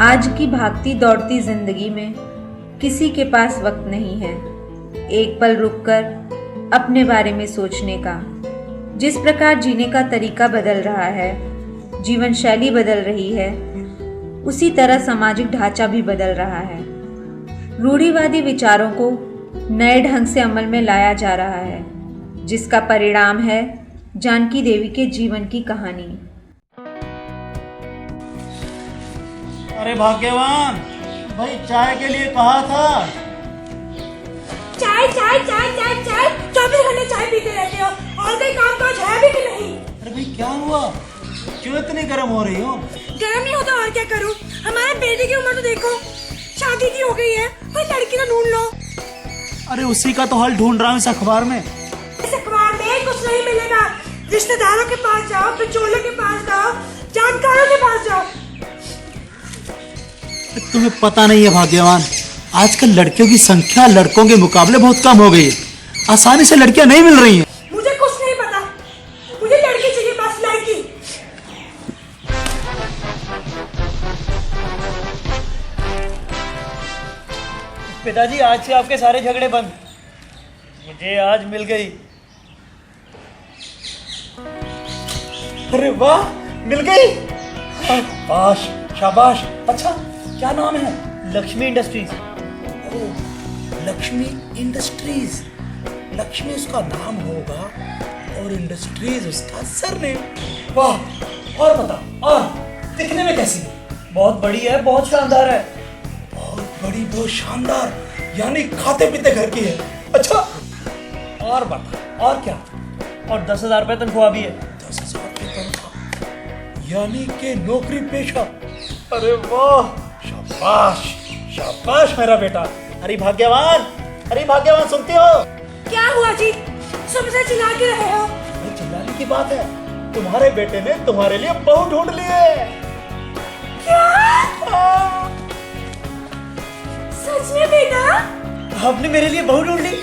आज की भागती दौड़ती जिंदगी में किसी के पास वक्त नहीं है एक पल रुककर अपने बारे में सोचने का। जिस प्रकार जीने का तरीका बदल रहा है, जीवन शैली बदल रही है, उसी तरह सामाजिक ढांचा भी बदल रहा है। रूढ़िवादी विचारों को नए ढंग से अमल में लाया जा रहा है, जिसका परिणाम है जानकी देवी के जीवन की कहानी। अरे भाग्यवान भाई, चाय के लिए कहा था। चाय चाय चाय चाय चाय 24 घंटे चाय पीते रहते हो और कोई काम काज है भी कि नहीं? अरे भाई क्या हुआ, क्यों इतनी गर्म हो रही हो? गर्म नहीं होता और क्या करूं? हमारे बेटे की उम्र तो देखो, शादी की हो गई है, कोई लड़की तो ढूंढ लो। अरे उसी का तो हल ढूंढ रहा हूँ इस अखबार में। इस अखबार में कुछ नहीं मिलेगा। रिश्तेदारों के पास जाओ, बिचौलियों के पास जाओ, जानकारों के पास जाओ। तुम्हें पता नहीं है भाग्यवान, आजकल लड़कियों की संख्या लड़कों के मुकाबले बहुत कम हो गई है। आसानी से लड़कियां नहीं मिल रही हैं। मुझे कुछ नहीं पता, मुझे लड़की चाहिए, बस लड़की। पिताजी, आज से आपके सारे झगड़े बंद। मुझे आज मिल गई। अरे वाह, मिल गई। शाबाश शाबाश। अच्छा क्या नाम है? लक्ष्मी इंडस्ट्रीज। लक्ष्मी इंडस्ट्रीज, लक्ष्मी उसका नाम होगा और इंडस्ट्रीज उसका सरनेम। वाह, और बता, और दिखने में कैसी है? बहुत बड़ी है, बहुत शानदार है। बहुत बड़ी, बहुत शानदार, यानी खाते पीते घर की है। अच्छा और बता, और क्या? और 10,000 रुपए तनख्वाह भी है। 10,000 रुपए तनख्वाह, यानी कि नौकरी पेशा। अरे वाह, शाबाश शाबाश मेरा बेटा। अरे भाग्यवान, अरे भाग्यवान, सुनते हो? क्या हुआ जी, सुबह से चिल्ला के रहे हो? ये चिल्लाने की बात है, तुम्हारे बेटे ने तुम्हारे लिए बहू ढूंढ ली है। क्या? सच में बेटा? आपने मेरे लिए बहू ढूंढ ली?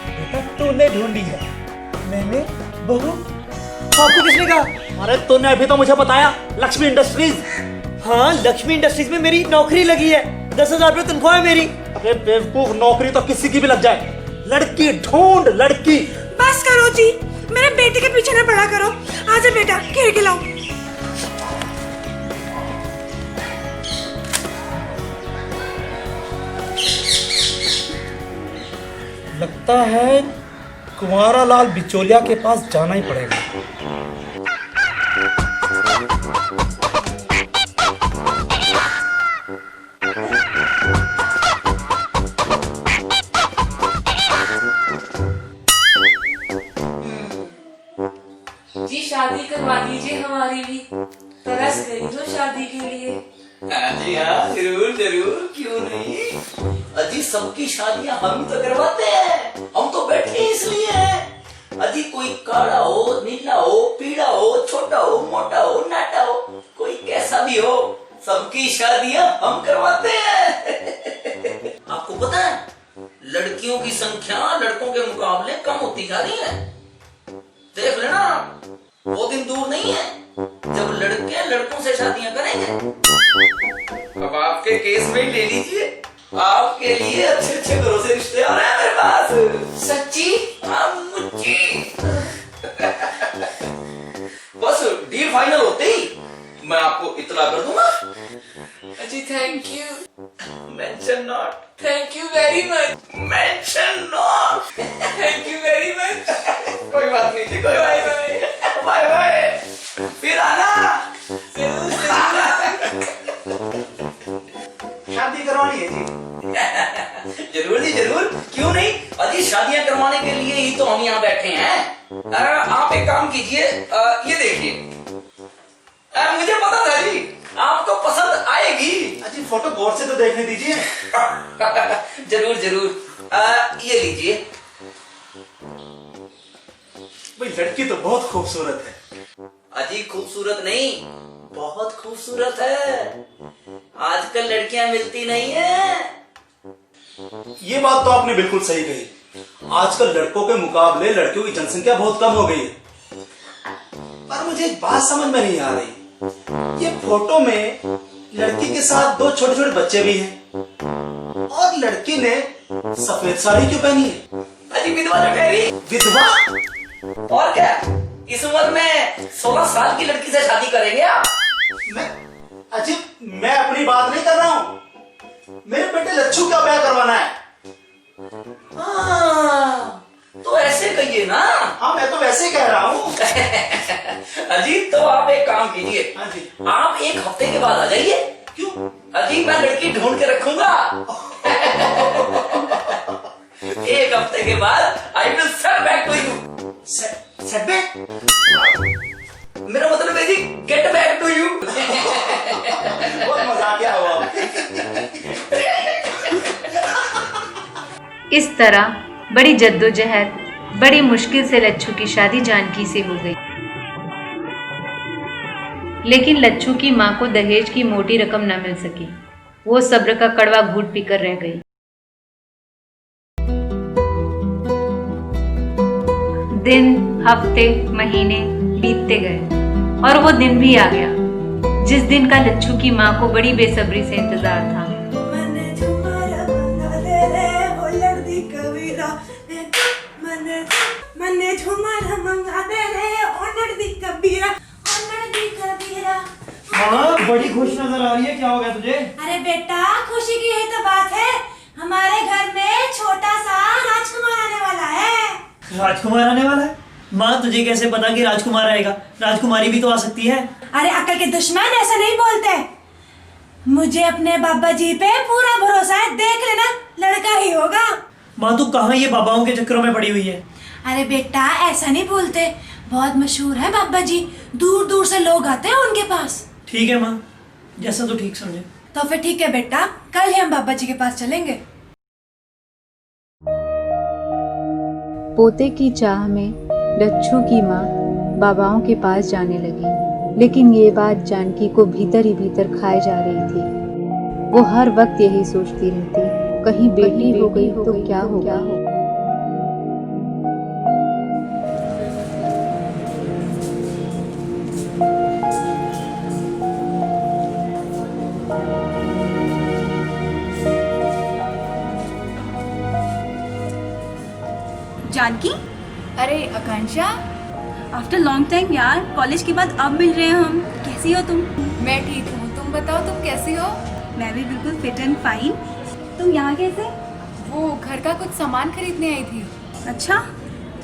बेटा तूने ढूंढी है, मैंने बहू? आपको किसने कहा? अरे तूने अभी तो मुझे बताया, लक्ष्मी इंडस्ट्रीज। हाँ, लक्ष्मी इंडस्ट्रीज में मेरी नौकरी लगी है, 10,000 रुपए तनख्वाह है मेरी। अरे बेवकूफ, नौकरी तो किसी की भी लग जाए, लड़की ढूंढ, लड़की। बस करो जी, मेरे बेटे के पीछे ना पड़ा करो। आजा बेटा, खेल के लाओ। लगता है कुंवारा लाल बिचौलिया के पास जाना ही पड़ेगा। जी शादी करवा दीजिए, हमारी भी तरस गई हो शादी के लिए। जी हाँ, जरूर जरूर, क्यों नहीं। अजी सबकी शादियां हम तो करवाते हैं, हम तो बैठे इसलिए हैं। अजी कोई काला हो, नीला हो, पीला हो, छोटा हो, मोटा हो, नाटा हो, कोई कैसा भी हो, सबकी शादियां हम करवाते हैं। आपको पता है, लड़कियों की संख्या लड़कों के मुकाबले कम होती जा रही है। देख लेना, वो दिन दूर नहीं है जब लड़के लड़कों से शादियां करेंगे। अब आपके केस में ही ले लीजिए, आपके लिए अच्छे अच्छे घरों से रिश्ते आ रहे हैं मेरे पास। सच्ची? हाँ मुझे बस डील फाइनल होते ही मैं आपको इतला कर दूंगा। जी thank you. Mention not. Thank you very much. Mention not. Thank you very much. कोई बात नहीं जी, कोई बात नहीं। बाय बाय, फिर आना। जरूर जरूर। शादी करवानी है जी? जरूर जी जरूर, क्यों नहीं। अजी शादियां करवाने के लिए ही तो हम यहाँ बैठे हैं। आप एक काम कीजिए, ये देखिए, मुझे पता था जी आपको पसंद आएगी। अजी फोटो गौर से तो देखने दीजिए। जरूर जरूर, ये लीजिए। भाई लड़की तो बहुत खूबसूरत है। अजी खूबसूरत नहीं, बहुत खूबसूरत है। आजकल लड़कियां मिलती नहीं है। ये बात तो आपने बिल्कुल सही कही, आजकल लड़कों के मुकाबले लड़कियों की जनसंख्या बहुत कम हो गई है। पर मुझे एक बात समझ में नहीं आ रही, ये फोटो में लड़की के साथ दो छोटे छोटे बच्चे भी हैं और लड़की ने सफेद साड़ी क्यों पहनी है? अजी विधवा जो ठहरी। विधवा? और क्या, इस उम्र में 16 साल की लड़की से शादी करेंगे आप? मैं अपनी बात नहीं कर रहा हूँ, मेरे बेटे लच्छू का ब्याह करवाना है। हाँ, तो ऐसे कहिए ना। हाँ, मैं तो वैसे ही कह रहा हूँ। अजी तो आप एक काम कीजिए, हाँ जी। आप एक हफ्ते के बाद आ जाइए। क्यों? अजी मैं लड़की ढूंढ के रखूंगा। एक हफ्ते के बाद I will set back to you. Set back? मेरा मतलब है जी गेट बैक टू यू। बहुत मजाकिया हुआ। इस तरह बड़ी जद्दोजहद, बड़ी मुश्किल से लच्छू की शादी जानकी से हो गई। लेकिन लच्छू की मां को दहेज की मोटी रकम न मिल सकी। वो सब्र का कड़वा घूंट पीकर रह गई। दिन, हफ्ते, महीने बीतते गए और वो दिन भी आ गया जिस दिन का लच्छू की मां को बड़ी बेसब्री से इंतजार था। हाँ, बड़ी खुश नजर आ रही है, क्या हो गया तुझे? अरे बेटा, खुशी की यही तो बात है, हमारे घर में छोटा सा राजकुमार आने वाला है। राजकुमार आने वाला है? माँ तुझे कैसे पता कि राजकुमार आएगा? राजकुमारी भी तो आ सकती है। अरे अक्ल के दुश्मन, ऐसा नहीं बोलते। मुझे अपने बाबा जी पे पूरा भरोसा है, देख लेना लड़का ही होगा। माँ तू कहाँ ये बाबाओं के चक्करों में पड़ी हुई है? अरे बेटा, ऐसा नहीं बोलते, बहुत मशहूर है बाबा जी, दूर दूर से लोग आते हैं उनके पास। ठीक है माँ, जैसा तू ठीक समझे। तो फिर ठीक है बेटा, कल ही हम बाबा जी के पास चलेंगे। पोते की चाह में लच्छू की माँ बाबाओं के पास जाने लगी, लेकिन ये बात जानकी को भीतर ही भीतर खाए जा रही थी। वो हर वक्त यही सोचती रहती, कहीं बेटी हो गई तो क्या होगा। जानकी, अरे आकांक्षा, आफ्टर लॉन्ग टाइम यार, कॉलेज के बाद अब मिल रहे हैं हम। कैसी हो तुम? मैं ठीक हूँ, तुम बताओ तुम कैसी हो? मैं भी बिल्कुल फिट एंड फाइन। तुम यहाँ कैसे? वो घर का कुछ सामान खरीदने आई थी। अच्छा,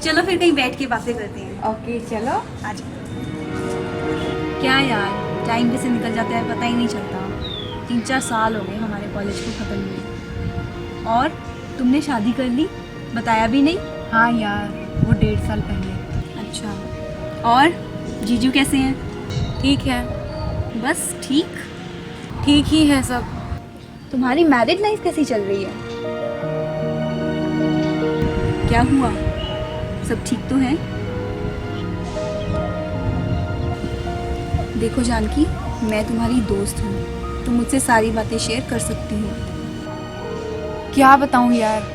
चलो फिर कहीं बैठ के बातें करते हैं। ओके चलो। आज क्या यार, टाइम कैसे निकल जाता है पता ही नहीं चलता। 3-4 साल हो गए हमारे कॉलेज को खत्म हुए। और तुमने शादी कर ली, बताया भी नहीं। हाँ यार, वो 1.5 साल पहले। अच्छा, और जीजू कैसे हैं? ठीक है, बस ठीक। ठीक ही है सब। तुम्हारी मैरिड लाइफ कैसी चल रही है? क्या हुआ, सब ठीक तो है? देखो जानकी, मैं तुम्हारी दोस्त हूँ, तुम मुझसे सारी बातें शेयर कर सकती हो। क्या बताऊँ यार,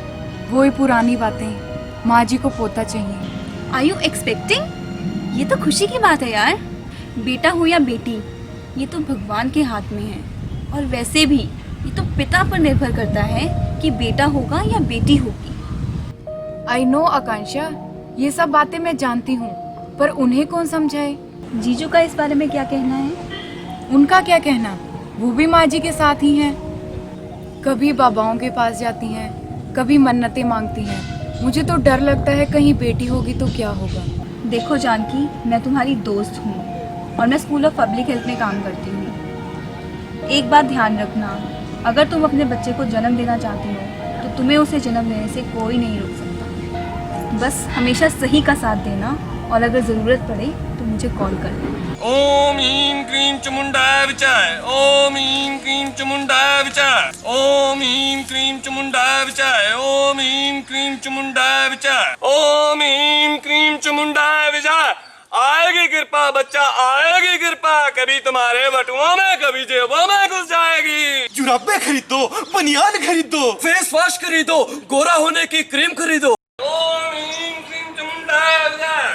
वही पुरानी बातें। माँ जी को पोता चाहिए। Are you expecting? ये तो खुशी की बात है यार। बेटा हो या बेटी, ये तो भगवान के हाथ में है। और वैसे भी ये तो पिता पर निर्भर करता है कि बेटा होगा या बेटी होगी। आई नो आकांक्षा, ये सब बातें मैं जानती हूँ, पर उन्हें कौन समझाए? जीजू का इस बारे में क्या कहना है? उनका क्या कहना, वो भी माँ जी के साथ ही हैं। कभी बाबाओं के पास जाती हैं, कभी मन्नतें मांगती हैं। मुझे तो डर लगता है कहीं बेटी होगी तो क्या होगा। देखो जानकी, मैं तुम्हारी दोस्त हूँ और मैं स्कूल ऑफ पब्लिक हेल्थ में काम करती हूँ। एक बात ध्यान रखना, अगर तुम अपने बच्चे को जन्म देना चाहती हो तो तुम्हें उसे जन्म देने से कोई नहीं रोक सकता। बस हमेशा सही का साथ देना, और अगर ज़रूरत पड़े तो मुझे कॉल कर देना। ओम ह्रीं क्रीं चमुंडाय विचाय, ओम ह्रीं क्रीं चमुंडाय विचाय, ओम ह्रीं क्रीं चमुंडाय विचाय, ओम ह्रीं क्रीं चमुंडाय विचाय, ओम ह्रीं क्रीं चमुंडाय विचाय। आएगी कृपा बच्चा, आएगी कृपा, कभी तुम्हारे बटुओं में कभी जेबों में घुस जाएगी। जुराबे खरीदो, बनियान खरीदो, फेस वॉश खरीदो, गोरा होने की क्रीम खरीदो। ओम ह्रीं क्रीं चमुंडाय विचाय।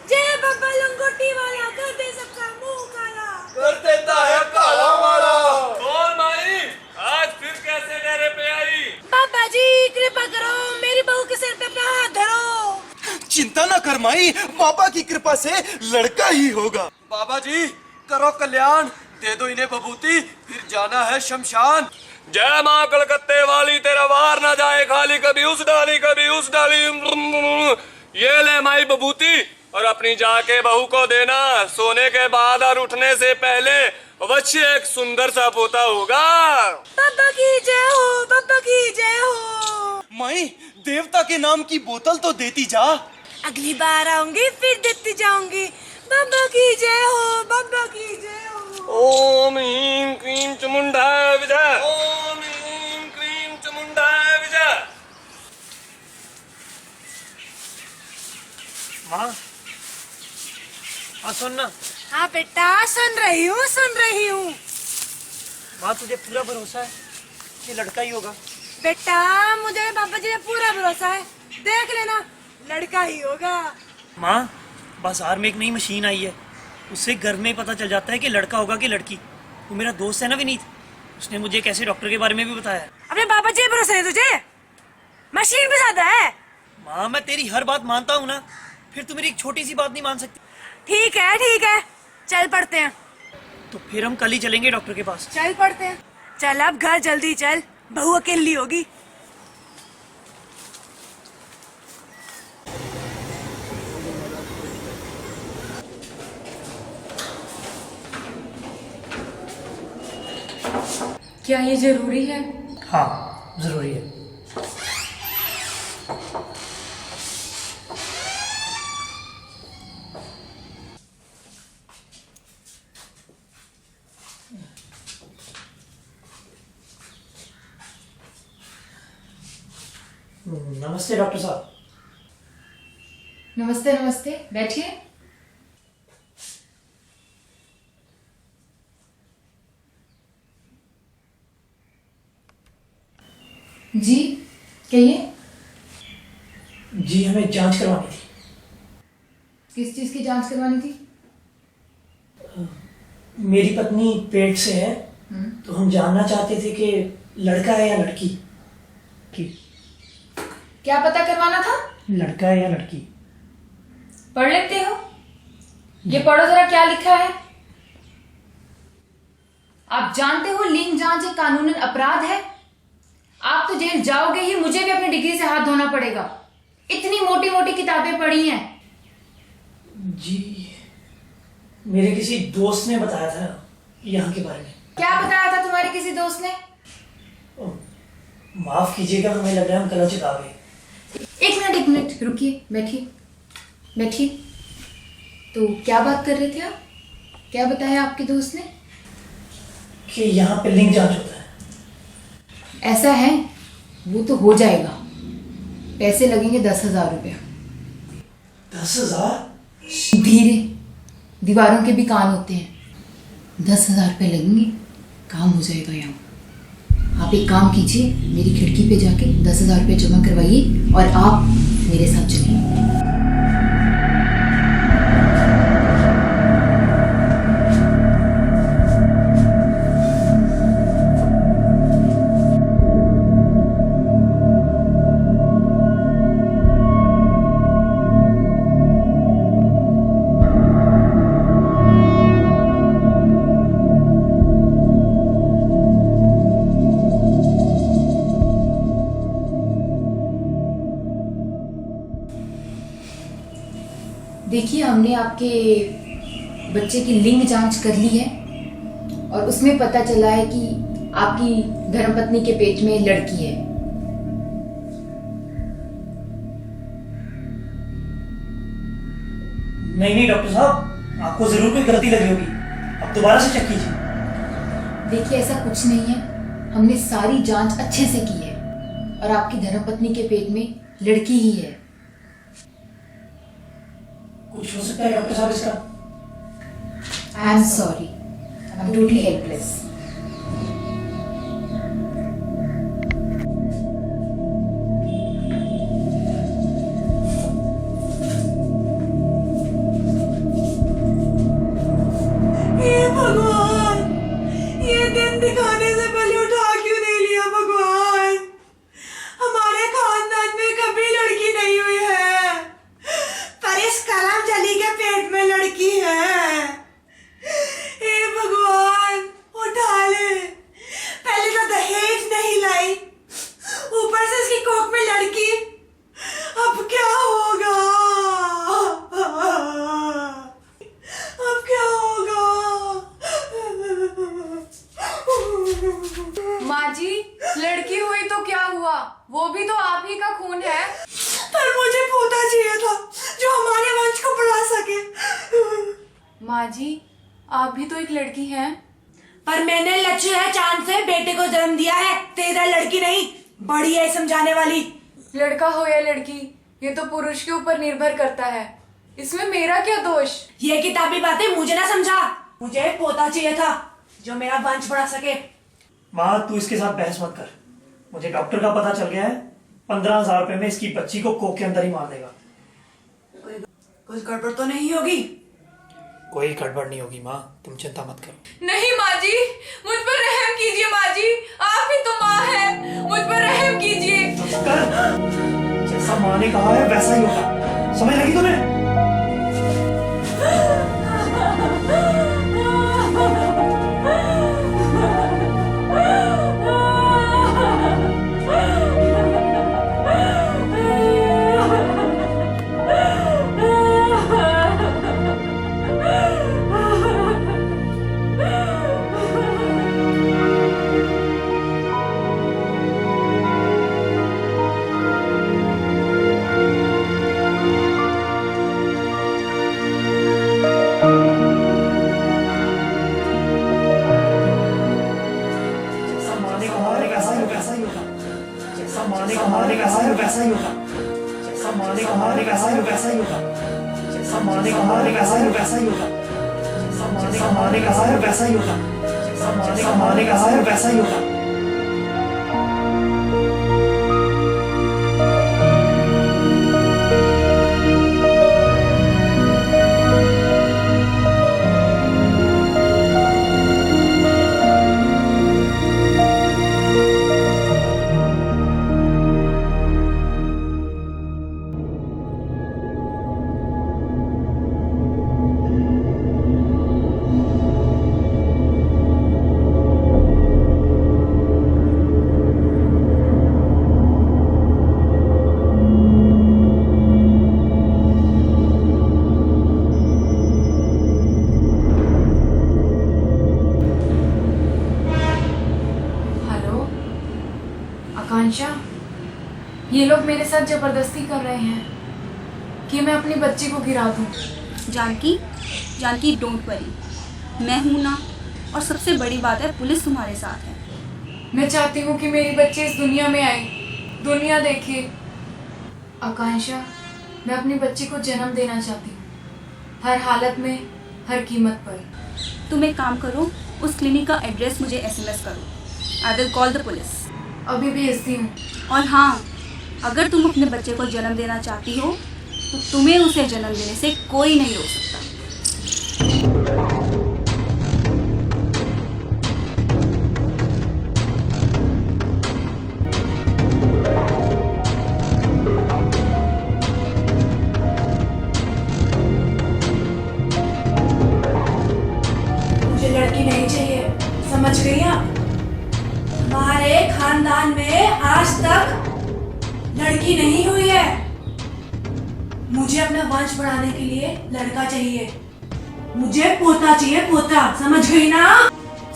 जय बाबा लंगोटी वाला, कर दे सबका मुंह काला। कर देता है काला वाला। पर माई बाबा की कृपा से लड़का ही होगा। बाबा जी करो कल्याण, दे दो इन्हें बबूती, फिर जाना है शमशान। जय माँ कलकत्ते वाली, तेरा वार ना जाए खाली, कभी उस डाली कभी उस डाली। ये ले माई बबूती, और अपनी जाके बहू को देना, सोने के बाद और उठने से पहले अवश्य एक सुंदर सा पोता होगा। बाबा की जय हो, बाबा की जय हो। माई देवता के नाम की बोतल तो देती जा। अगली बार आऊंगी फिर देती जाऊंगी। बाबा की जय हो, बाबा की जय हो। ओम ह्रीं क्रीं चामुंडाय विजय, ओम ह्रीं क्रीं चामुंडाय विजय। माँ, हाँ सुन ना। हाँ बेटा सुन रही हूँ, सुन रही हूँ। माँ तुझे पूरा भरोसा है कि लड़का ही होगा? बेटा मुझे बाबा जी पे पूरा भरोसा है, देख लेना लड़का ही होगा। माँ बाजार में एक नई मशीन आई है, उससे घर में पता चल जाता है कि लड़का होगा कि लड़की। वो मेरा दोस्त है ना विनीत, उसने मुझे कैसे डॉक्टर के बारे में भी बताया। अपने बाबा जी पे भरोसा है तुझे? मशीन भी ज्यादा है। माँ मैं तेरी हर बात मानता हूँ ना, फिर तू मेरी एक छोटी सी बात नहीं मान सकती? ठीक है चल पड़ते हैं। तो फिर हम कल ही चलेंगे डॉक्टर के पास। चल पड़ते हैं। चल अब घर जल्दी चल, बहू अकेली होगी। क्या ये जरूरी है? हाँ जरूरी है। नमस्ते डॉक्टर साहब। नमस्ते नमस्ते, बैठिए। जी कहिए। जी हमें जांच करवानी थी। किस चीज की जांच करवानी थी? मेरी पत्नी पेट से है, तो हम जानना चाहते थे कि लड़का है या लड़की। क्या पता करवाना था? लड़का है या लड़की। पढ़ लेते हो? ये पढ़ो जरा क्या लिखा है। आप जानते हो लिंग जांच एक कानूनन अपराध है। आप तो जेल जाओगे ही, मुझे भी अपनी डिग्री से हाथ धोना पड़ेगा। इतनी मोटी मोटी किताबें पढ़ी हैं। जी मेरे किसी दोस्त ने बताया था यहाँ के बारे में। क्या बताया था तुम्हारे किसी दोस्त ने? माफ कीजिएगा, हमें लग रहा है हम गलत जगह गए। एक मिनट रुकिए, बैठिए। तो क्या बात कर रहे थे आप? क्या बताया आपके दोस्त ने? कि यहाँ पे लिंग जांच होता है। ऐसा है, वो तो हो जाएगा। पैसे लगेंगे 10,000 रुपया। 10,000? धीरे, दीवारों के भी कान होते हैं। 10,000 रुपये लगेंगे, काम हो जाएगा यहाँ। आप एक काम कीजिए, मेरी खिड़की पे जाके 10,000 रुपये जमा करवाइए और आप मेरे साथ चलिए। देखिए हमने आपके बच्चे की लिंग जांच कर ली है और उसमें पता चला है कि आपकी धर्मपत्नी के पेट में लड़की है। नहीं डॉक्टर साहब, आपको जरूर कोई गलती लगी होगी, अब दोबारा से चेक कीजिए। देखिए ऐसा कुछ नहीं है, हमने सारी जांच अच्छे से की है और आपकी धर्मपत्नी के पेट में लड़की ही है। कुछ हो सकता है डॉक्टर साहब इसका? I am sorry, I am totally helpless. हे भगवान, ये दिन दिखाने से पहले उठा क्यों नहीं लिया भगवान? हमारे खानदान में कभी लड़की नहीं हुई है, पर इस माँ जी, लड़की हुई तो क्या हुआ, वो भी तो आप ही का खून है। पर मुझे पोता चाहिए था जो हमारे वंश को बढ़ा सके। माँ जी, आप भी तो एक लड़की हैं। पर मैंने लक्ष्य चांद से बेटे को जन्म दिया है, तेरा लड़की नहीं, बड़ी है समझाने वाली। लड़का हो या लड़की, ये तो पुरुष के ऊपर निर्भर करता है, इसमें मेरा क्या दोष। ये किताबी बातें मुझे ना समझा, मुझे पोता चाहिए था जो मेरा वंश बढ़ा सके। माँ तू इसके साथ बहस मत कर, मुझे डॉक्टर का पता चल गया है, 15,000 रुपए में इसकी बच्ची को कोक के अंदर ही मार देगा। कुछ गड़बड़ तो नहीं होगी? कोई गड़बड़ नहीं होगी माँ, तुम चिंता मत करो। नहीं माँ जी, मुझ पर रहम कीजिए माँ जी, आप ही तो माँ हैं, मुझ पर रहम कीजिए। जैसा माँ ने कहा है वैसा ही होगा, समझ लगी तुम्हें? वैसा ही होगा, जैसा माँ ने कहा है वैसा ही होगा, जैसा माँ ने कहा है वैसा ही होगा, जैसा माँ ने कहा है वैसा ही होगा, जैसा माँ ने कहा है वैसा ही होगा। आकांक्षा, ये लोग मेरे साथ जबरदस्ती कर रहे हैं कि मैं अपनी बच्ची को गिरा दूं। जानकी डोंट वरी, मैं हूं ना, और सबसे बड़ी बात है पुलिस तुम्हारे साथ है। मैं चाहती हूँ कि मेरी बच्ची इस दुनिया में आए, दुनिया देखे। आकांक्षा, मैं अपनी बच्ची को जन्म देना चाहती हूँ, हर हालत में, हर कीमत पर। तुम एक काम करो, उस क्लिनिक का एड्रेस मुझे SMS करो, I will call the police. अभी भेजती हूँ। और हाँ, अगर तुम अपने बच्चे को जन्म देना चाहती हो तो तुम्हें उसे जन्म देने से कोई नहीं रोक सकता। मुझे लड़की नहीं चाहिए, समझ गई आप? हमारे खानदान में आज तक लड़की नहीं हुई है। मुझे अपना वंश बढ़ाने के लिए लड़का चाहिए, मुझे पोता चाहिए, पोता, समझ गई ना?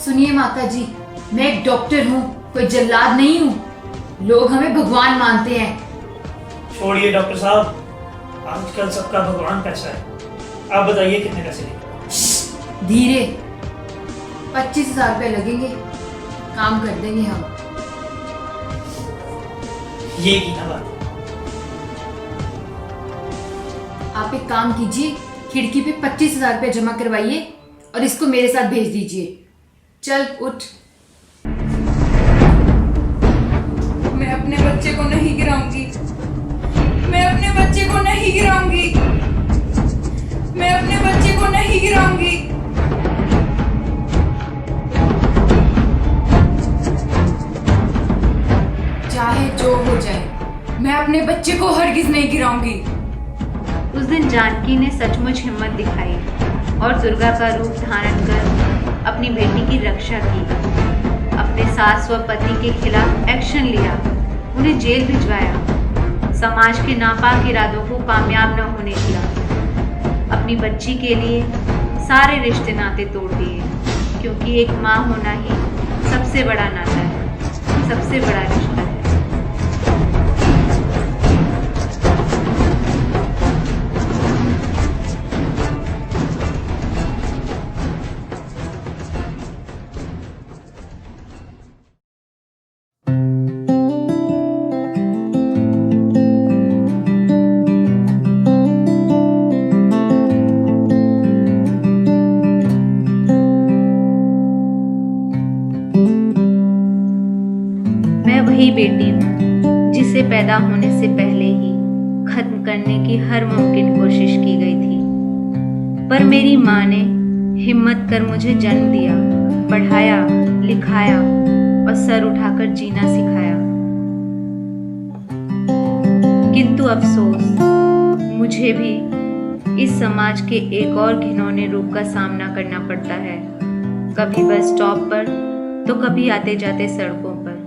सुनिए माता जी, मैं एक डॉक्टर हूँ, कोई जल्लाद नहीं हूँ। लोग हमें भगवान मानते हैं। छोड़िए डॉक्टर साहब, आजकल सबका भगवान पैसा है। आप बताइए कितने पैसे लेंगे? धीरे, 25,000 रुपये लगेंगे, काम कर देंगे हम। ये की ना बात। आप एक काम कीजिए, खिड़की पे 25,000 रुपये जमा करवाइए और इसको मेरे साथ भेज दीजिए। चल उठ। मैं अपने बच्चे को नहीं गिराऊंगी, मैं अपने बच्चे को नहीं गिराऊंगी, मैं अपने बच्चे को नहीं गिराऊंगी। चाहे जो हो जाए, मैं अपने बच्चे को हरगिज नहीं गिराऊंगी। उस दिन जानकी ने सचमुच हिम्मत दिखाई और दुर्गा का रूप धारण कर अपनी बेटी की रक्षा की, अपने सास व पति के खिलाफ एक्शन लिया, उन्हें जेल भिजवाया, समाज के नापाक इरादों को कामयाब न होने दिया, अपनी बच्ची के लिए सारे रिश्ते नाते तोड़ दिए, क्योंकि एक माँ होना ही सबसे बड़ा नाता है। सबसे बड़ा रिश्ता है। मैं वही बेटी हूँ जिसे पैदा होने से पहले ही खत्म करने की हर मुमकिन कोशिश की गई थी, पर मेरी माँ ने हिम्मत कर मुझे जन्म दिया, पढ़ाया, लिखाया और सर उठाकर जीना सिखाया। किंतु अफसोस, मुझे भी इस समाज के एक और घिनौने रूप का सामना करना पड़ता है, कभी बस स्टॉप पर तो कभी आते जाते सड़कों पर।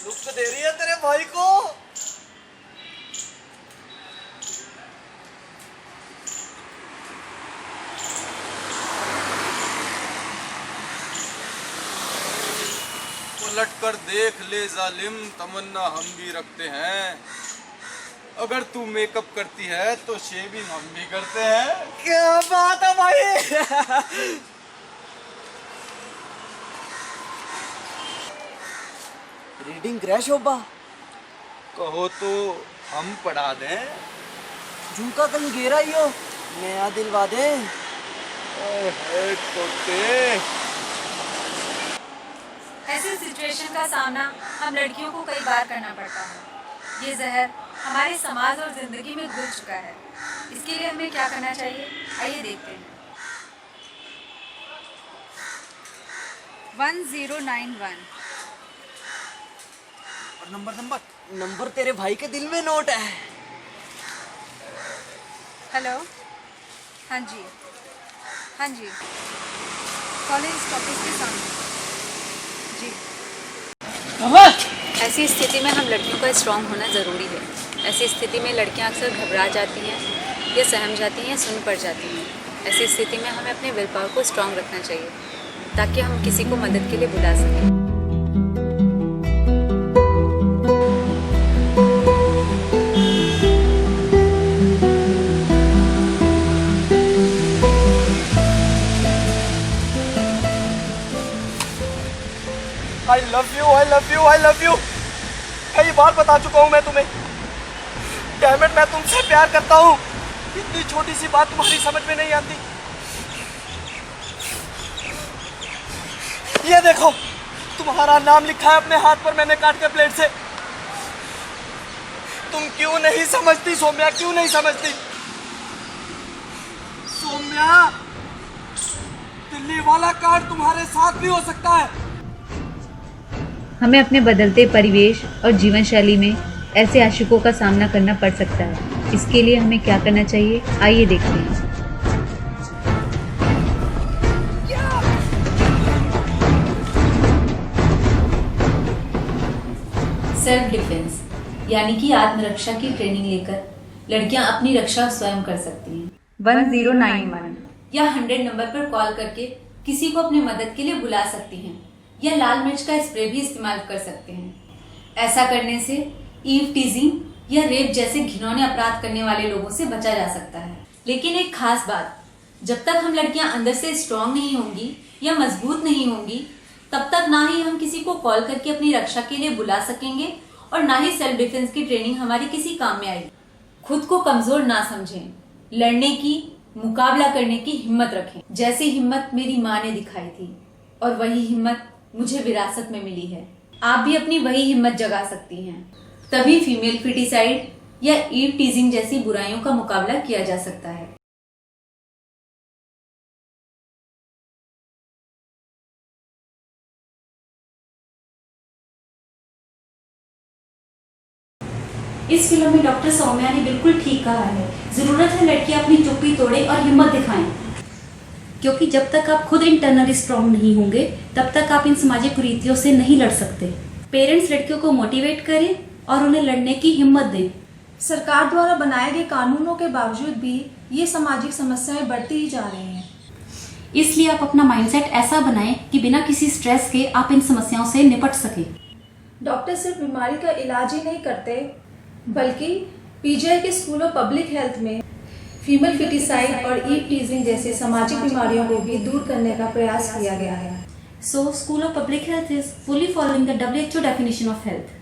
लुक दे रही है तेरे भाई को। उलट कर देख ले जालिम, तमन्ना हम भी रखते हैं। अगर तू मेकअप करती है तो शेविंग हम भी करते हैं। क्या बात है भाई। रीडिंग क्रैश हो बा। कहो तो हम पढ़ा दें। झुमका कहीं गिरा ही हो, नया दिलवा दे। तोते ऐसी सिचुएशन का सामना हम लड़कियों को कई बार करना पड़ता है। ये जहर हमारे समाज और जिंदगी में घुल चुका है। इसके लिए हमें क्या करना चाहिए, आइए देखते हैं। 1091। और नंबर तेरे भाई के दिल में नोट है। हेलो, हाँ जी, हाँ जी, कॉलेज स्टॉपेज के सामने जी। ऐसी स्थिति में हम लड़कियों का स्ट्रांग होना ज़रूरी है। ऐसी स्थिति में लड़कियां अक्सर घबरा जाती हैं या सहम जाती हैं या सुन पड़ जाती हैं। ऐसी स्थिति में हमें अपने विल पावर को स्ट्रांग रखना चाहिए ताकि हम किसी को मदद के लिए बुला सकें। I love you, I love you, I love you। कई बार बता चुका हूँ मैं तुम्हें। Damn it, मैं तुमसे प्यार करता हूँ। इतनी छोटी सी बात तुम्हारी समझ में नहीं आती। ये देखो, तुम्हारा नाम लिखा है अपने हाथ पर मैंने काट के प्लेट से। तुम क्यों नहीं समझती सौम्या, क्यों नहीं समझती? सौम्या, दिल्ली वाला कार्ड तुम्हारे साथ भी हो सकता है। हमें अपने बदलते परिवेश और जीवन शैली में ऐसे आशिकों का सामना करना पड़ सकता है। इसके लिए हमें क्या करना चाहिए, आइए देखते हैं। सेल्फ डिफेंस यानी कि आत्मरक्षा की ट्रेनिंग लेकर लड़कियां अपनी रक्षा स्वयं कर सकती हैं। 1091 या 100 नंबर पर कॉल करके किसी को अपनी मदद के लिए बुला सकती हैं या लाल मिर्च का स्प्रे भी इस्तेमाल कर सकते हैं। ऐसा करने से ईव टीजिंग या रेप जैसे घिनौने अपराध करने वाले लोगों से बचा जा सकता है। लेकिन एक खास बात, जब तक हम लड़कियां अंदर से स्ट्रांग नहीं होंगी या मजबूत नहीं होंगी, तब तक ना ही हम किसी को कॉल करके अपनी रक्षा के लिए बुला सकेंगे और ना ही सेल्फ डिफेंस की ट्रेनिंग हमारी किसी काम में आएगी। खुद को कमजोर ना समझें, लड़ने की, मुकाबला करने की हिम्मत रखें, जैसी हिम्मत मेरी माँ ने दिखाई थी और वही हिम्मत मुझे विरासत में मिली है। आप भी अपनी वही हिम्मत जगा सकती हैं, तभी फीमेल फिटिसाइड या ईव टीजिंग जैसी बुराइयों का मुकाबला किया जा सकता है। इस फिल्म में डॉक्टर सौम्या ने बिल्कुल ठीक कहा है। जरूरत है लड़कियां अपनी चुप्पी तोड़े और हिम्मत दिखाएं। क्योंकि जब तक आप खुद इंटरनली स्ट्रांग नहीं होंगे तब तक आप इन सामाजिक कुरीतियों से नहीं लड़ सकते। पेरेंट्स लड़कियों को मोटिवेट करें और उन्हें लड़ने की हिम्मत दें। सरकार द्वारा बनाए गए कानूनों के बावजूद भी ये सामाजिक समस्याएं बढ़ती ही जा रही हैं। इसलिए आप अपना माइंडसेट ऐसा बनाएं कि बिना किसी स्ट्रेस के आप इन समस्याओं से निपट सकें। डॉक्टर सिर्फ बीमारी का इलाज ही नहीं करते, बल्कि पीजीआई के स्कूल ऑफ पब्लिक हेल्थ में फीमेल फिटिसाइड और ईव टीजिंग जैसी सामाजिक बीमारियों को भी दूर करने का प्रयास किया गया है। So, School of Public Health is fully following the WHO definition of health.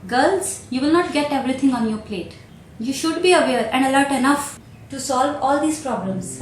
Girls, you will not get everything on your plate. You should be aware and alert enough to solve all these problems.